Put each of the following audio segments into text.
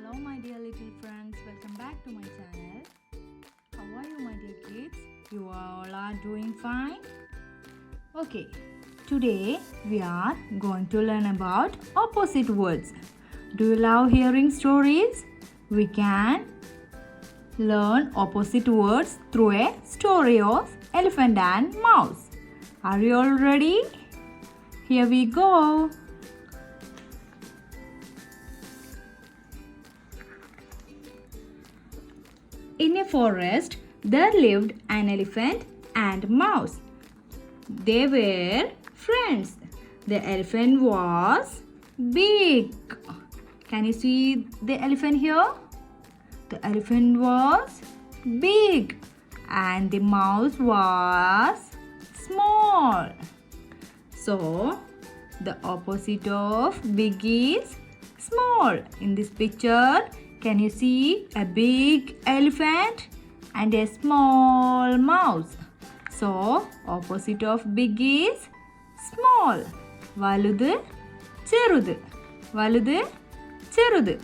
Hello my dear little friends, welcome back to my channel. How are you my dear kids? You all are doing fine? Okay, today we are going to learn about opposite words. Do you love hearing stories? We can learn opposite words through a story of elephant and mouse. Are you all ready? Here we go. In a forest, there lived an elephant and mouse. They were friends. The elephant was big. Can you see the elephant here? The elephant was big and the mouse was small. So, the opposite of big is small. In this picture, can you see a big elephant and a small mouse? So, opposite of big is small. Valudu, cherudu. Valudu, cherudu.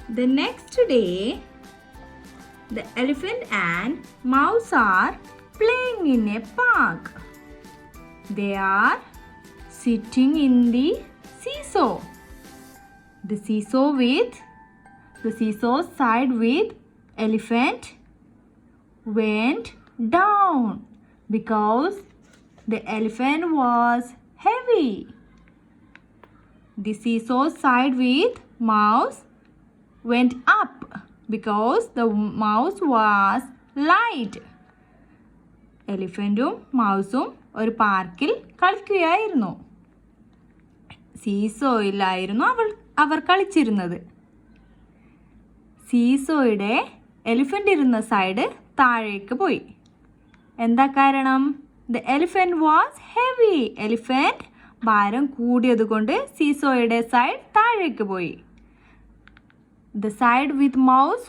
The next day, the elephant and mouse are playing in a park. They are sitting in the seesaw. The seesaw side with elephant went down because the elephant was heavy. The seesaw side with mouse went up because the mouse was light. എലിഫൻറ്റും മൗസും ഒരു പാർക്കിൽ കളിക്കുകയായിരുന്നു. സീസോയിലായിരുന്നു അവർ കളിച്ചിരുന്നത്. സീസോയുടെ elephant ഇരുന്ന side താഴേക്ക് പോയി. എന്താ കാരണം? The elephant was heavy. Elephant ഭാരം കൂടിയത് കൊണ്ട് സീസോയുടെ സൈഡ് താഴേക്ക് പോയി. The side with mouse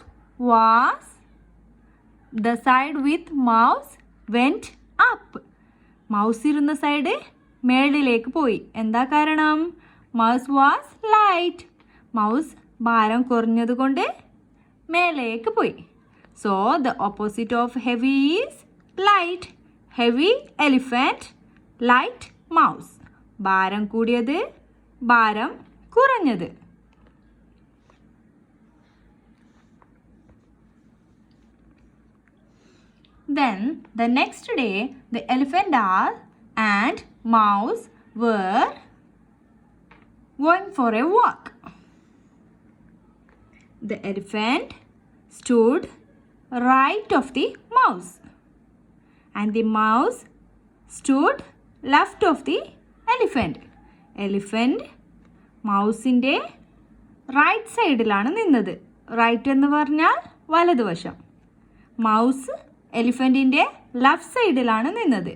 went up. Mouse ഇരുന്ന സൈഡ് മേളിലേക്ക് പോയി. എന്താ കാരണം? Mouse was light. മൗസ് ഭാരം കുറഞ്ഞത് കൊണ്ട് മേലേക്ക് പോയി. So the opposite of heavy is light. Heavy elephant, light mouse. ഭാരം കൂടിയത്, ഭാരം കുറഞ്ഞത്. Then the next day, the elephant and mouse were going for a walk. The elephant stood right of the mouse and the mouse stood left of the elephant. Elephant മൗസിൻ്റെ right സൈഡിലാണ് നിന്നത്. Right എന്ന് പറഞ്ഞാൽ വലതുവശം. Mouse എലിഫൻറ്റിൻ്റെ left സൈഡിലാണ് നിന്നത്.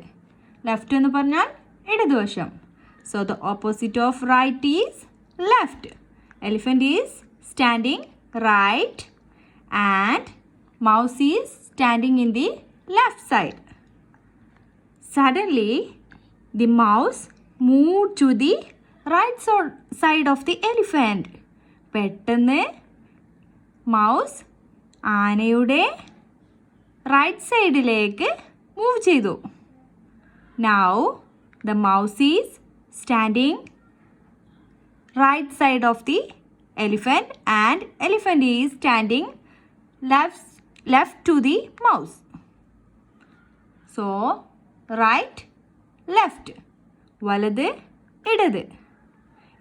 Left എന്ന് പറഞ്ഞാൽ ഇടതുവശം. So the opposite of right is left. Elephant is standing right and mouse is standing in the left side. Suddenly the mouse move to the right side of the elephant. പെട്ടെന്ന് mouse ആനയുടെ right സൈഡിലേക്ക് move ചെയ്തു. Now the mouse is standing right side of the elephant and elephant is standing left to the mouse. So right left, വലത് ഇടത്.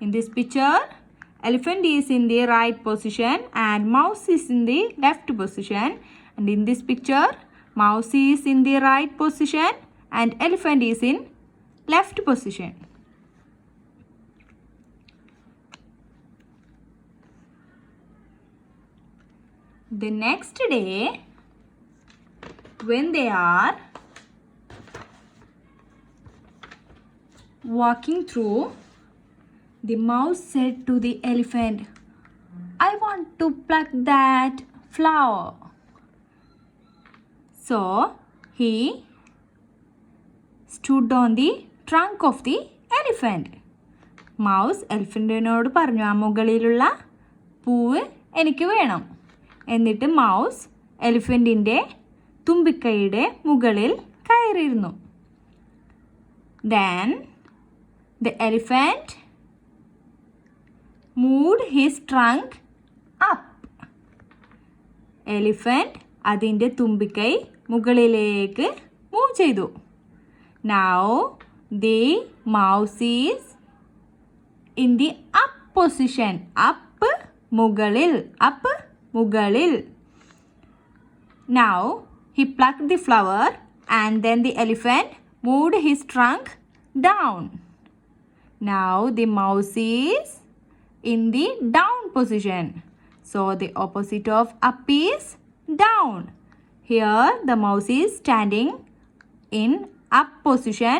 In this picture elephant is in the right position and mouse is in the left position. And in this picture, mouse is in the right position and elephant is in left position. The next day, when they are walking through, the mouse said to the elephant, "I want to pluck that flower." So he stood on the trunk of the elephant. Mouse എലിഫൻറ്റിനോട് പറഞ്ഞു ആ മുകളിലുള്ള പൂവ് എനിക്ക് വേണം. എന്നിട്ട് mouse എലിഫൻറ്റിൻ്റെ തുമ്പിക്കൈയുടെ മുകളിൽ കയറിയിരുന്നു. Then the elephant moved his trunk up. Elephant അതിൻ്റെ തുമ്പിക്കൈ മുകളിലേക്ക് മൂവ് ചെയ്തു. Now the mouse is in the up position. Up മുകളിൽ. Up മുകളിൽ. Now he plucked the flower and then the elephant moved his trunk down. Now the mouse is in the down position. So the opposite of up is down. Here the mouse is standing in up position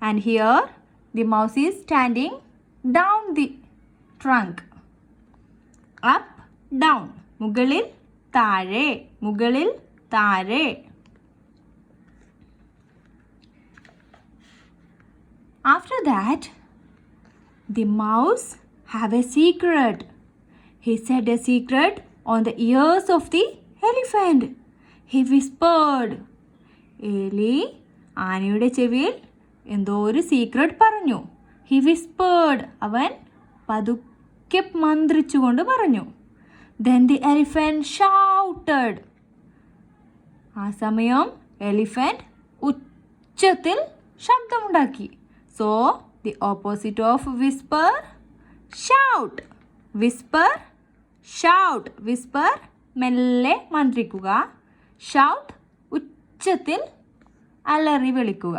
and here the mouse is standing down the trunk. Up, down. മുകളിൽ താഴെ. മുകളിൽ താഴെ. After that, the mouse have a secret. He said a secret on the ears of the elephant. He whispered. എലി ആനയുടെ ചെവിയിൽ എന്തോ ഒരു secret പറഞ്ഞു. He whispered. അവൻ പതുക്കെ മന്ത്രിച്ചുകൊണ്ട് പറഞ്ഞു. Then the elephant shouted. ആ സമയം എലിഫന്റ് ഉച്ചത്തിൽ ശബ്ദമുണ്ടാക്കി. So the opposite of whisper, shout. Whisper, shout. Whisper മെല്ലെ മന്ത്രിക്കുക. Shout ഉച്ചത്തിൽ അലറി വിളിക്കുക.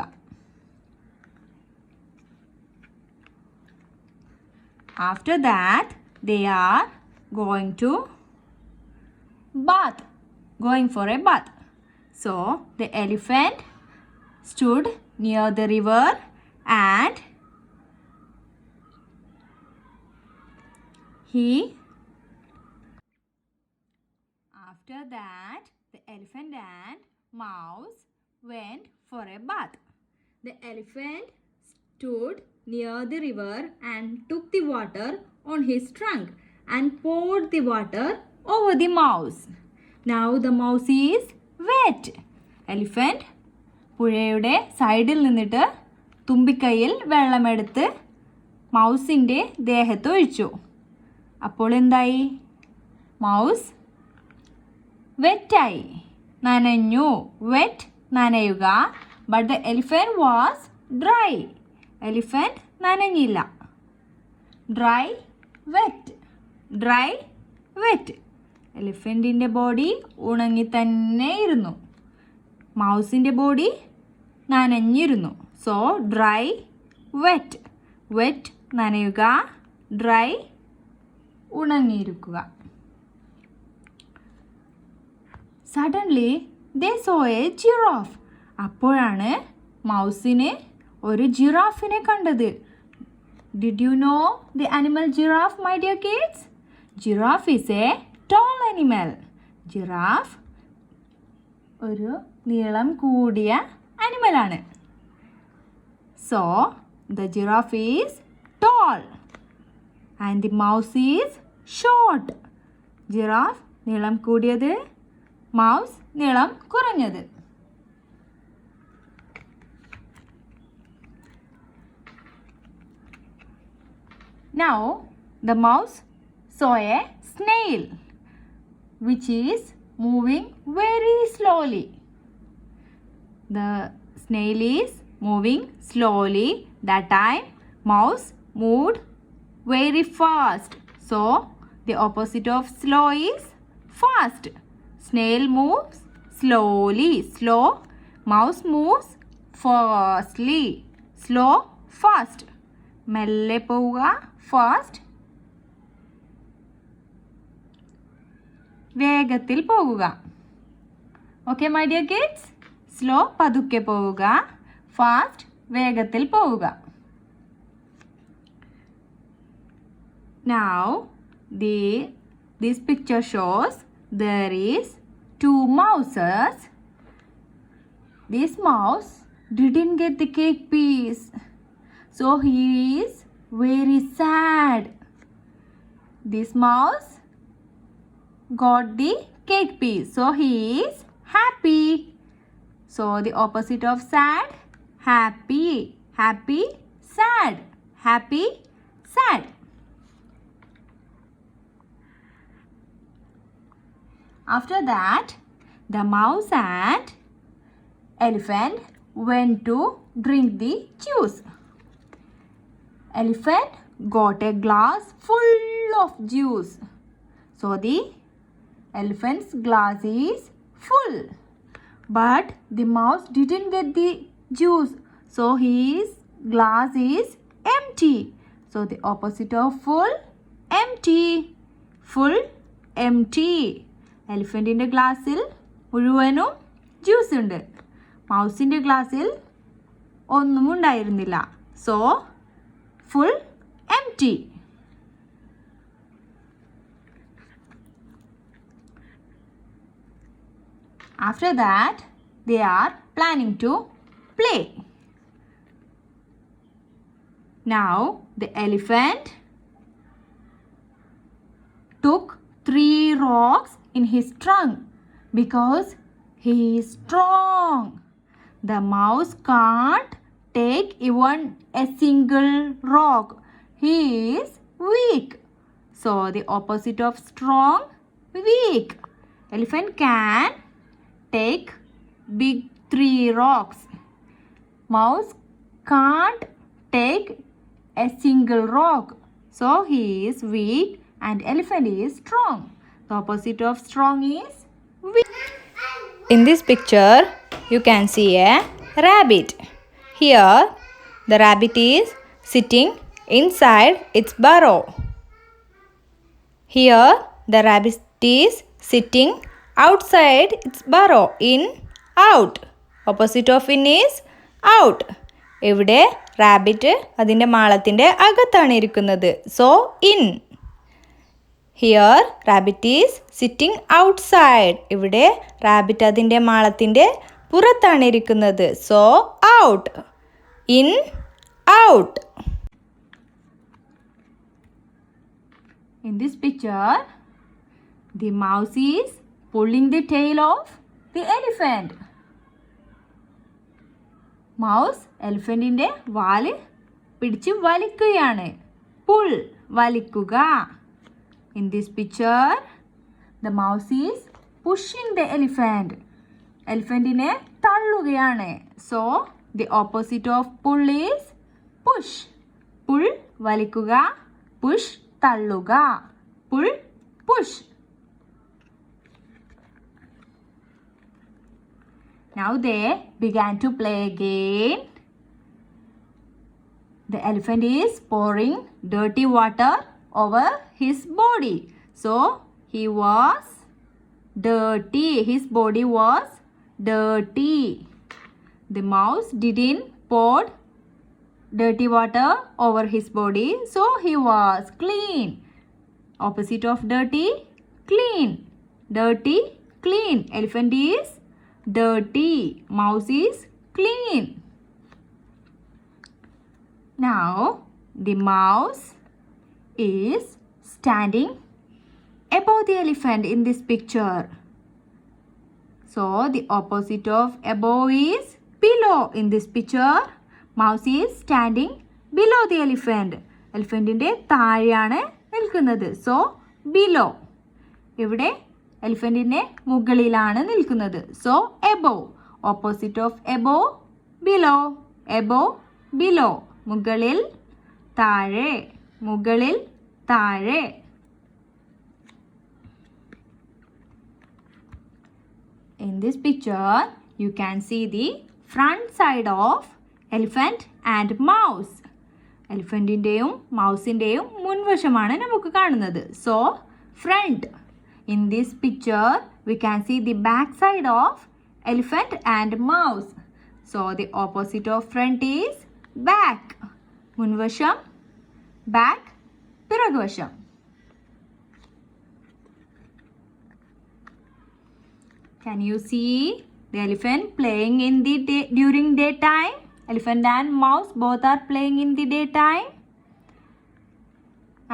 After that they are going to bath. Going for a bath. So the elephant stood near the river and after that the elephant and mouse went for a bath. The elephant stood near the river and took the water on his trunk and poured the water over the mouse. Now the mouse is wet. Elephant പുഴയുടെ സൈഡിൽ നിന്നിട്ട് തുമ്പിക്കൈയിൽ വെള്ളമെടുത്ത് മൗസിൻ്റെ ദേഹത്ത് ഒഴിച്ചു. അപ്പോൾ എന്തായി? Mouse വെറ്റായി, നനഞ്ഞു. വെറ്റ് നനയുക. But the elephant was dry. Elephant നനഞ്ഞില്ല. Dry wet. Dry wet. എലിഫൻറ്റിൻ്റെ ബോഡി ഉണങ്ങി തന്നെ ഇരുന്നു. മൗസിൻ്റെ ബോഡി നനഞ്ഞിരുന്നു. So dry wet. വെറ്റ് നനയുക. ഡ്രൈ ഉണങ്ങിയിരിക്കുക. Suddenly they saw a giraffe. അപ്പോഴാണ് മൗസിന് ഒരു ജിറാഫിനെ കണ്ടത്. Did you know the animal giraffe, my dear kids? Giraffe is a tall animal. Giraffe ഒരു നീളം കൂടിയ അനിമലാണ്. So the giraffe is tall and the mouse is short. Giraffe നീളം കൂടിയത്, മൗസ് നീളം കുറഞ്ഞത്. Now the mouse saw a snail which is moving very slowly. The snail is moving slowly. That time mouse moved very fast. So the opposite of slow is fast. Snail moves slowly. Slow. Mouse moves fastly. Slow, fast. മെല്ലെ പോവുക, fast. വേഗത്തിൽ പോകുക. Okay my dear kids? Slow പതുക്കെ പോവുക, fast വേഗത്തിൽ പോവുക. Now this picture shows there is 2 mouses. This mouse didn't get the cake piece. So he is very sad. This mouse got the cake piece. So he is happy. So the opposite of sad, happy. Happy, sad. Happy, sad. After that, the mouse and elephant went to drink the juice. Elephant got a glass full of juice. So the elephant's glass is full. But the mouse didn't get the juice. So his glass is empty. So the opposite of full, empty. Full, empty. എലിഫൻറ്റിൻ്റെ ഗ്ലാസ്സിൽ മുഴുവനും juice ഉണ്ട്. മൗസിൻ്റെ ഗ്ലാസ്സിൽ ഒന്നും ഉണ്ടായിരുന്നില്ല. So full empty. After that, they are planning to play. Now, the elephant took 3 rocks in his trunk because he is strong. The mouse can't take even a single rock. He is weak. So the opposite of strong, weak. Elephant can take big 3 rocks. Mouse can't take a single rock. So he is weak and elephant is strong. The opposite of strong is weak. In this picture, you can see a rabbit. Here, the rabbit is sitting inside its burrow. Here, the rabbit is sitting outside its burrow. In, out. Opposite of in is out. ഇവിടെ rabbit അതിൻ്റെ മാളത്തിൻ്റെ അകത്താണ് ഇരിക്കുന്നത്. So in. Here rabbit is sitting outside. ഇവിടെ rabbit അതിൻ്റെ മാളത്തിൻ്റെ പുറത്താണ് ഇരിക്കുന്നത്. So out. In, out. In this picture, the mouse is pulling the tail of the elephant. Mouse എലിഫൻറ്റിൻ്റെ വാല് പിടിച്ച് വലിക്കുകയാണ്. പുൾ, വലിക്കുക. In this picture, the mouse is pushing the elephant. എലിഫൻറ്റിനെ തള്ളുകയാണ്. So, the opposite of pull is push. Pull, വലിക്കുക. Push, തള്ളുക. Pull, push. Now they began to play again. The elephant is pouring dirty water over his body. So he was dirty. His body was dirty. The mouse didn't pour dirty water over his body. So he was clean. Opposite of dirty, clean. Dirty, clean. Elephant is dirty. Mouse is clean. Now the mouse is standing above the elephant in this picture. So the opposite of above is below. In this picture, mouse is standing below the elephant. എലിഫൻറ്റിൻ്റെ താഴെയാണ് നിൽക്കുന്നത്. So below. ഇവിടെ എലിഫൻറ്റിൻ്റെ മുകളിലാണ് നിൽക്കുന്നത്. So above. Opposite of above, below. Above, below. മുകളിൽ, താഴെ. മുകളിൽ, താഴെ. In this picture, you can see the front side of elephant and mouse. എലിഫൻറ്റിൻ്റെയും മൗസിൻ്റെയും മുൻവശമാണ് നമുക്ക് കാണുന്നത്. So front. In this picture, we can see the back side of elephant and mouse. So the opposite of front is back. മുൻവശം, back, പിറകുവശം. Can you see the elephant playing in the during daytime? Elephant and mouse both are playing in the daytime.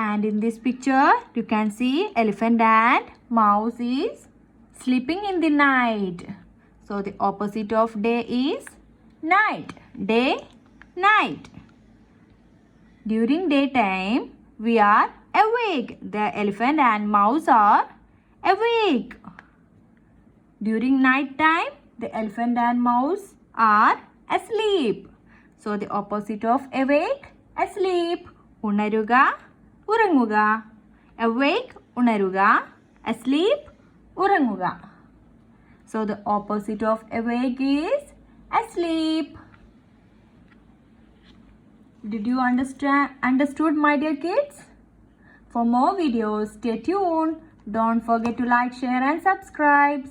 And in this picture, you can see elephant and mouse is sleeping in the night. So the opposite of day is night. Day, night. During daytime, we are awake. The elephant and mouse are awake. During night time, the elephant and mouse are asleep. So the opposite of awake, asleep. ഉണരുക, ഉറങ്ങുക. Awake, ഉണരുക. Asleep, ഉറങ്ങുക. So the opposite of awake is asleep. Did you understood, my dear kids? For more videos, stay tuned. Don't forget to like, share and subscribe.